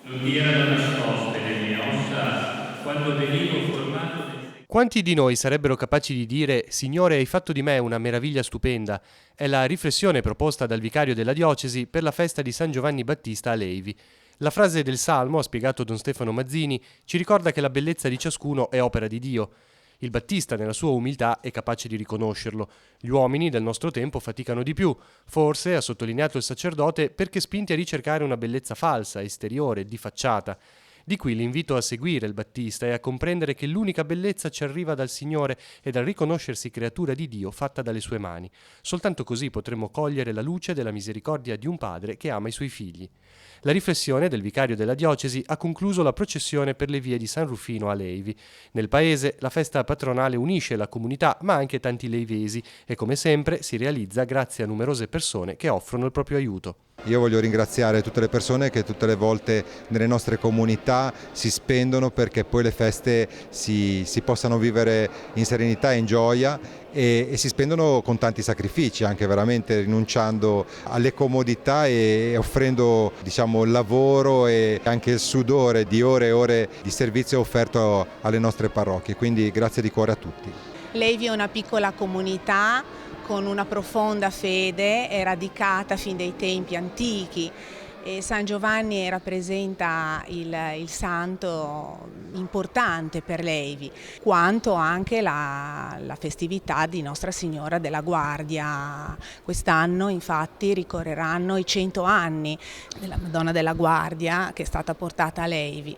Non mi erano nascoste le mie ossa quando venivo formato nel... Quanti di noi sarebbero capaci di dire «Signore, hai fatto di me una meraviglia stupenda»? È la riflessione proposta dal vicario della diocesi per la festa di San Giovanni Battista a Levi. La frase del Salmo, ha spiegato Don Stefano Mazzini, ci ricorda che la bellezza di ciascuno è opera di Dio. Il Battista, nella sua umiltà, è capace di riconoscerlo. Gli uomini del nostro tempo faticano di più, forse, ha sottolineato il sacerdote, perché spinti a ricercare una bellezza falsa, esteriore, di facciata. Di qui l'invito a seguire il Battista e a comprendere che l'unica bellezza ci arriva dal Signore e dal riconoscersi creatura di Dio fatta dalle sue mani. Soltanto così potremo cogliere la luce della misericordia di un padre che ama i suoi figli. La riflessione del vicario della diocesi ha concluso la processione per le vie di San Rufino a Levi. Nel paese la festa patronale unisce la comunità, ma anche tanti leivesi, e come sempre si realizza grazie a numerose persone che offrono il proprio aiuto. Io voglio ringraziare tutte le persone che tutte le volte nelle nostre comunità si spendono perché poi le feste si possano vivere in serenità e in gioia e si spendono con tanti sacrifici, anche veramente rinunciando alle comodità e offrendo, diciamo, il lavoro e anche il sudore di ore e ore di servizio offerto alle nostre parrocchie. Quindi grazie di cuore a tutti. Levi è una piccola comunità con una profonda fede, è radicata fin dai tempi antichi e San Giovanni rappresenta il santo importante per Levi, quanto anche la festività di Nostra Signora della Guardia. Quest'anno infatti ricorreranno i 100 anni della Madonna della Guardia che è stata portata a Levi.